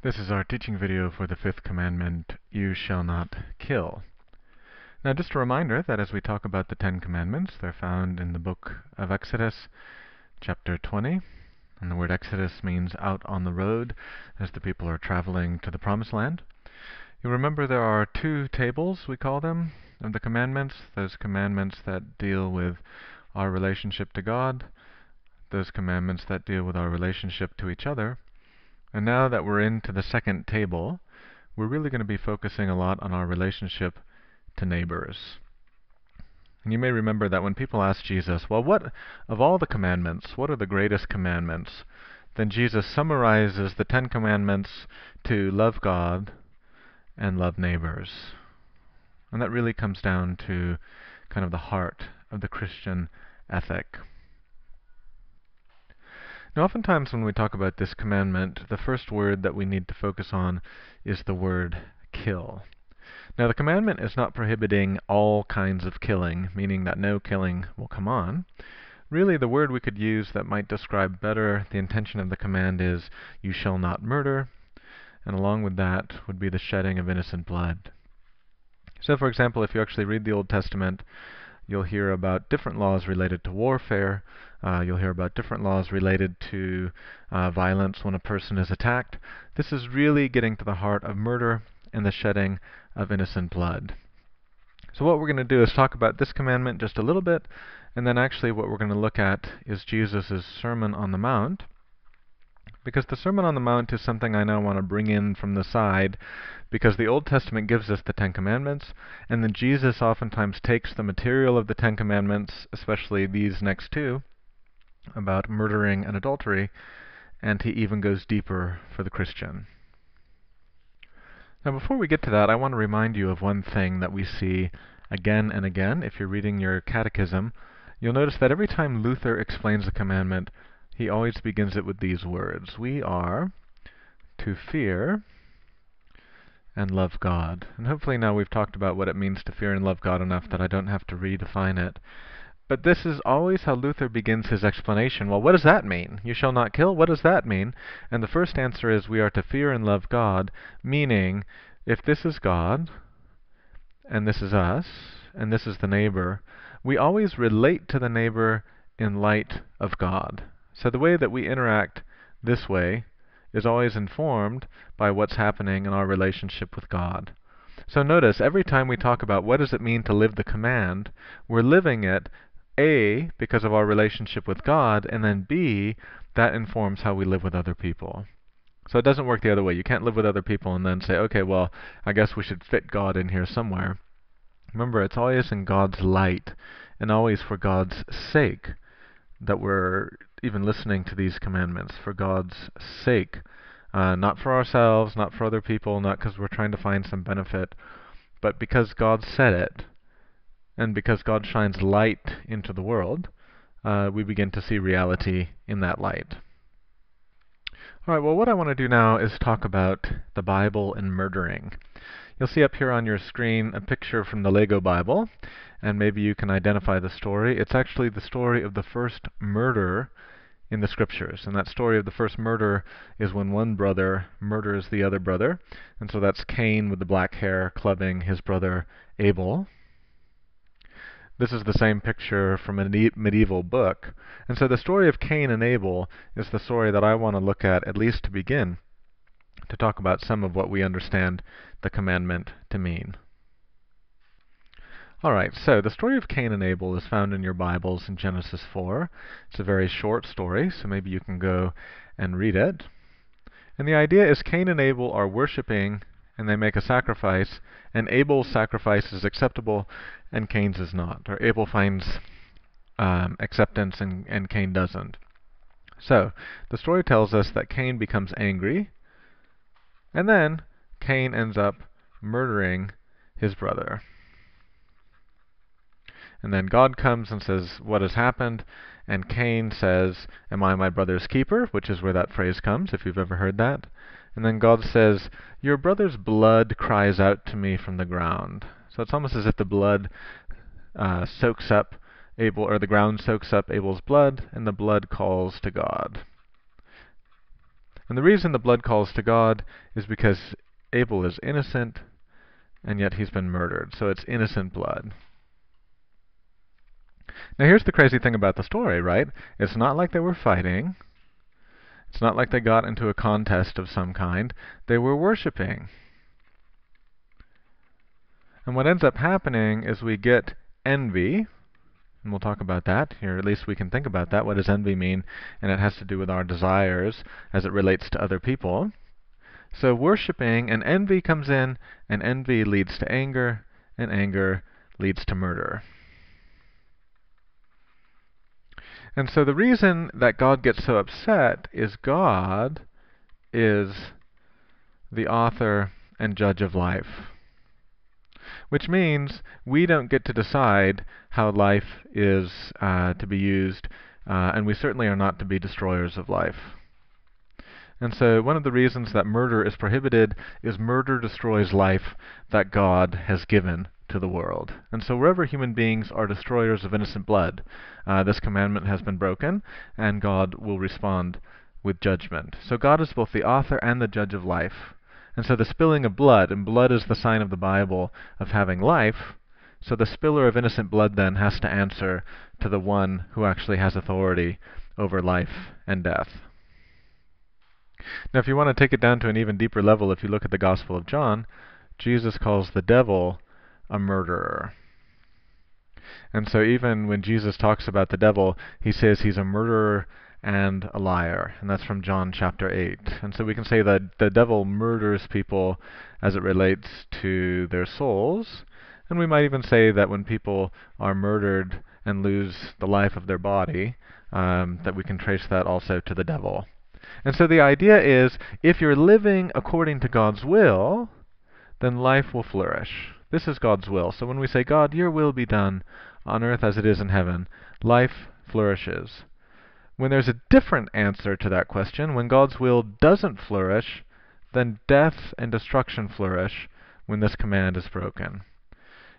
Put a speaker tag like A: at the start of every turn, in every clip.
A: This is our teaching video for the fifth commandment, you shall not kill. Now just a reminder that as we talk about the 10 commandments, they're found in the book of Exodus, chapter 20. And the word Exodus means out on the road as the people are traveling to the promised land. You'll remember there are 2 tables, we call them, of the commandments. Those commandments that deal with our relationship to God, those commandments that deal with our relationship to each other. And now that we're into the second table, we're really going to be focusing a lot on our relationship to neighbors. And you may remember that when people ask Jesus, well, what of all the commandments, what are the greatest commandments? Then Jesus summarizes the 10 commandments to love God and love neighbors. And that really comes down to kind of the heart of the Christian ethic. Now, oftentimes when we talk about this commandment, the first word that we need to focus on is the word kill. Now, the commandment is not prohibiting all kinds of killing, meaning that no killing will come on. Really, the word we could use that might describe better the intention of the command is, you shall not murder, and along with that would be the shedding of innocent blood. So, for example, if you actually read the Old Testament, you'll hear about different laws related to warfare. You'll hear about different laws related to violence when a person is attacked. This is really getting to the heart of murder and the shedding of innocent blood. So what we're going to do is talk about this commandment just a little bit, and then actually what we're going to look at is Jesus' Sermon on the Mount. Because the Sermon on the Mount is something I now want to bring in from the side, because the Old Testament gives us the 10 Commandments, and then Jesus oftentimes takes the material of the 10 Commandments, especially these next 2, about murdering and adultery, and he even goes deeper for the Christian. Now before we get to that, I want to remind you of one thing that we see again and again. If you're reading your catechism, you'll notice that every time Luther explains a commandment, he always begins it with these words. We are to fear and love God. And hopefully now we've talked about what it means to fear and love God enough that I don't have to redefine it. But this is always how Luther begins his explanation. Well, what does that mean? You shall not kill? What does that mean? And the first answer is we are to fear and love God, meaning if this is God, and this is us, and this is the neighbor, we always relate to the neighbor in light of God. So the way that we interact this way is always informed by what's happening in our relationship with God. So notice, every time we talk about what does it mean to live the command, we're living it, A, because of our relationship with God, and then B, that informs how we live with other people. So it doesn't work the other way. You can't live with other people and then say, okay, well, I guess we should fit God in here somewhere. Remember, it's always in God's light, and always for God's sake that we're even listening to these commandments, for God's sake. Not for ourselves, not for other people, not because we're trying to find some benefit, but because God said it, and because God shines light into the world, we begin to see reality in that light. Alright, well what I want to do now is talk about the Bible and murdering. You'll see up here on your screen a picture from the Lego Bible, and maybe you can identify the story. It's actually the story of the first murder in the scriptures. And that story of the first murder is when one brother murders the other brother. And so that's Cain with the black hair clubbing his brother Abel. This is the same picture from a medieval book. And so the story of Cain and Abel is the story that I want to look at least to begin, to talk about some of what we understand the commandment to mean. Alright, so the story of Cain and Abel is found in your Bibles in Genesis 4. It's a very short story, so maybe you can go and read it. And the idea is Cain and Abel are worshiping, and they make a sacrifice, and Abel's sacrifice is acceptable, and Cain's is not. Or Abel finds acceptance, and Cain doesn't. So, the story tells us that Cain becomes angry, and then Cain ends up murdering his brother. And then God comes and says, what has happened? And Cain says, am I my brother's keeper? Which is where that phrase comes, if you've ever heard that. And then God says, your brother's blood cries out to me from the ground. So it's almost as if the blood soaks up Abel, or the ground soaks up Abel's blood, and the blood calls to God. And the reason the blood calls to God is because Abel is innocent, and yet he's been murdered. So it's innocent blood. Now here's the crazy thing about the story, right? It's not like they were fighting. It's not like they got into a contest of some kind. They were worshiping. And what ends up happening is we get envy, and we'll talk about that here. At least we can think about that. What does envy mean? And it has to do with our desires as it relates to other people. So worshiping, and envy comes in, and envy leads to anger, and anger leads to murder. And so the reason that God gets so upset is God is the author and judge of life. Which means we don't get to decide how life is to be used, and we certainly are not to be destroyers of life. And so one of the reasons that murder is prohibited is murder destroys life that God has given to the world. And so wherever human beings are destroyers of innocent blood, this commandment has been broken, and God will respond with judgment. So God is both the author and the judge of life. And so the spilling of blood, and blood is the sign of the Bible of having life, so the spiller of innocent blood then has to answer to the one who actually has authority over life and death. Now, if you want to take it down to an even deeper level, if you look at the Gospel of John, Jesus calls the devil a murderer. And so even when Jesus talks about the devil, he says he's a murderer and a liar. And that's from John chapter 8. And so we can say that the devil murders people as it relates to their souls. And we might even say that when people are murdered and lose the life of their body, that we can trace that also to the devil. And so the idea is, if you're living according to God's will, then life will flourish. This is God's will. So when we say, God, your will be done on earth as it is in heaven, life flourishes. When there's a different answer to that question, when God's will doesn't flourish, then death and destruction flourish when this command is broken.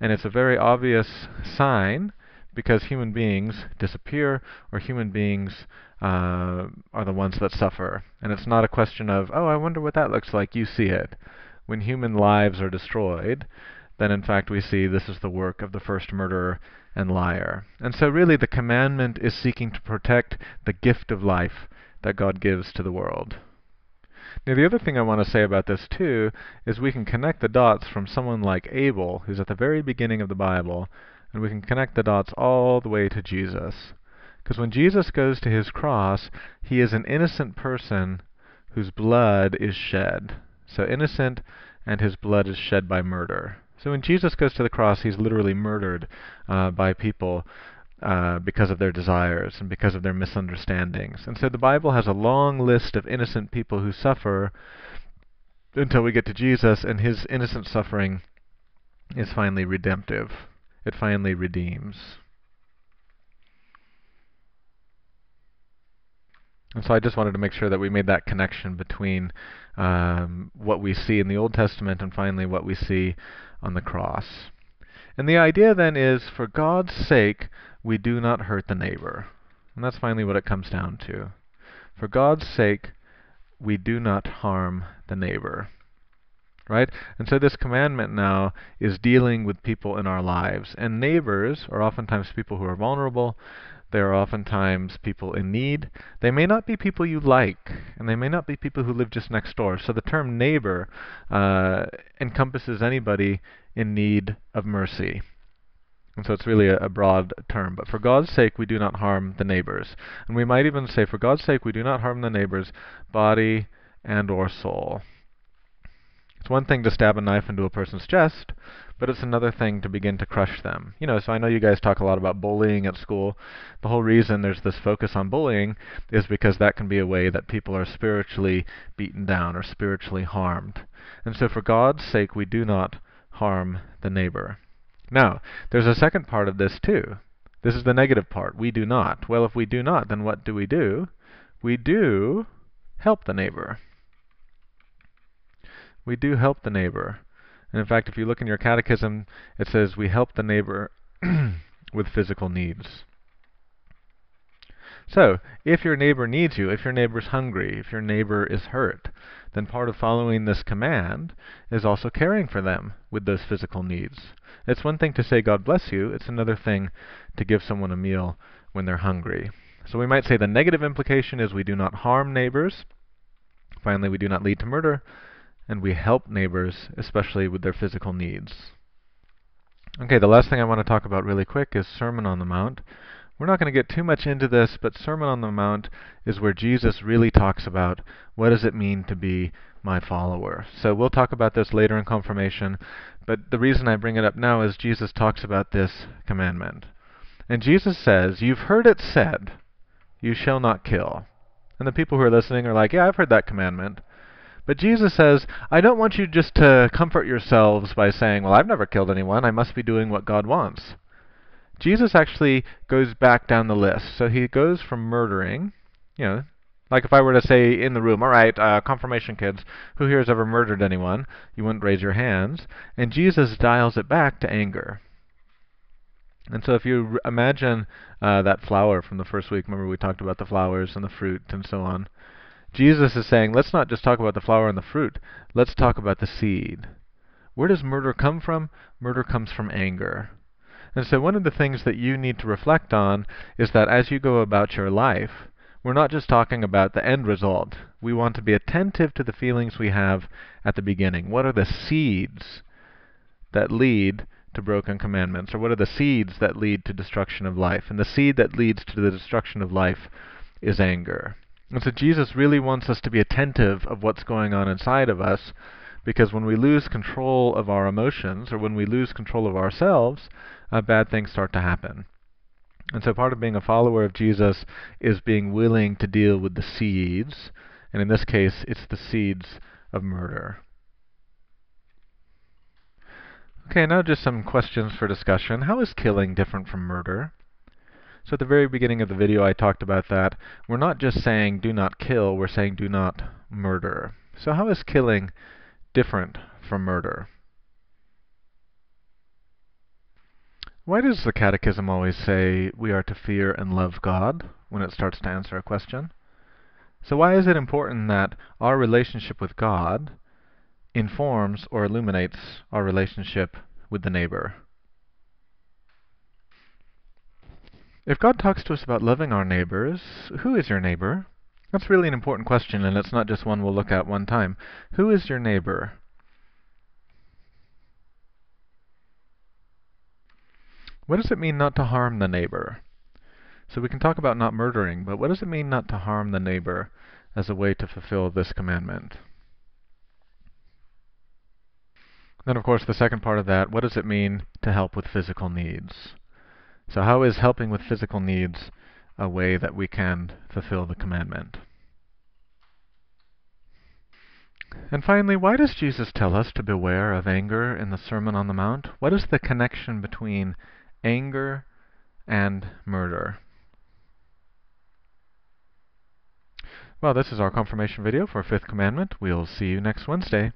A: And it's a very obvious sign, because human beings disappear, or human beings are the ones that suffer. And it's not a question of, oh, I wonder what that looks like. You see it. When human lives are destroyed, then in fact we see this is the work of the first murderer and liar. And so really the commandment is seeking to protect the gift of life that God gives to the world. Now the other thing I want to say about this too is we can connect the dots from someone like Abel, who's at the very beginning of the Bible, and we can connect the dots all the way to Jesus. Because when Jesus goes to his cross, he is an innocent person whose blood is shed. So innocent, and his blood is shed by murder. So when Jesus goes to the cross, he's literally murdered by people because of their desires and because of their misunderstandings. And so the Bible has a long list of innocent people who suffer until we get to Jesus, and his innocent suffering is finally redemptive. It finally redeems. And so I just wanted to make sure that we made that connection between what we see in the Old Testament and finally what we see on the cross. And the idea then is, for God's sake, we do not hurt the neighbor. And that's finally what it comes down to. For God's sake, we do not harm the neighbor. Right? And so this commandment now is dealing with people in our lives. And neighbors are oftentimes people who are vulnerable. They are oftentimes people in need. They may not be people you like, and they may not be people who live just next door. So the term neighbor encompasses anybody in need of mercy. And so it's really a broad term. But for God's sake, we do not harm the neighbors. And we might even say, for God's sake, we do not harm the neighbor's body and or soul. It's one thing to stab a knife into a person's chest, but it's another thing to begin to crush them. So I know you guys talk a lot about bullying at school. The whole reason there's this focus on bullying is because that can be a way that people are spiritually beaten down or spiritually harmed. And so for God's sake, we do not harm the neighbor. Now, there's a second part of this too. This is the negative part. We do not. Well, if we do not, then what do? We do help the neighbor. We do help the neighbor. And in fact, if you look in your catechism, it says we help the neighbor with physical needs. So, if your neighbor needs you, if your neighbor's hungry, if your neighbor is hurt, then part of following this command is also caring for them with those physical needs. It's one thing to say, God bless you. It's another thing to give someone a meal when they're hungry. So we might say the negative implication is we do not harm neighbors. Finally, we do not lead to murder. And we help neighbors, especially with their physical needs. Okay, the last thing I want to talk about really quick is Sermon on the Mount. We're not going to get too much into this, but Sermon on the Mount is where Jesus really talks about what does it mean to be my follower. So we'll talk about this later in confirmation, but the reason I bring it up now is Jesus talks about this commandment. And Jesus says, "You've heard it said, you shall not kill." And the people who are listening are like, "Yeah, I've heard that commandment." But Jesus says, I don't want you just to comfort yourselves by saying, well, I've never killed anyone, I must be doing what God wants. Jesus actually goes back down the list. So he goes from murdering, like if I were to say in the room, all right, confirmation kids, who here has ever murdered anyone? You wouldn't raise your hands. And Jesus dials it back to anger. And so if you imagine that flower from the first week, remember we talked about the flowers and the fruit and so on. Jesus is saying, let's not just talk about the flower and the fruit. Let's talk about the seed. Where does murder come from? Murder comes from anger. And so one of the things that you need to reflect on is that as you go about your life, we're not just talking about the end result. We want to be attentive to the feelings we have at the beginning. What are the seeds that lead to broken commandments? Or what are the seeds that lead to destruction of life? And the seed that leads to the destruction of life is anger. And so Jesus really wants us to be attentive of what's going on inside of us, because when we lose control of our emotions, or when we lose control of ourselves, bad things start to happen. And so part of being a follower of Jesus is being willing to deal with the seeds, and in this case, it's the seeds of murder. Okay, now just some questions for discussion. How is killing different from murder? So at the very beginning of the video I talked about that. We're not just saying do not kill, we're saying do not murder. So how is killing different from murder? Why does the Catechism always say we are to fear and love God when it starts to answer a question? So why is it important that our relationship with God informs or illuminates our relationship with the neighbor? If God talks to us about loving our neighbors, who is your neighbor? That's really an important question, and it's not just one we'll look at one time. Who is your neighbor? What does it mean not to harm the neighbor? So we can talk about not murdering, but what does it mean not to harm the neighbor as a way to fulfill this commandment? Then, of course, the second part of that, what does it mean to help with physical needs? So how is helping with physical needs a way that we can fulfill the commandment? And finally, why does Jesus tell us to beware of anger in the Sermon on the Mount? What is the connection between anger and murder? Well, this is our confirmation video for Fifth Commandment. We'll see you next Wednesday.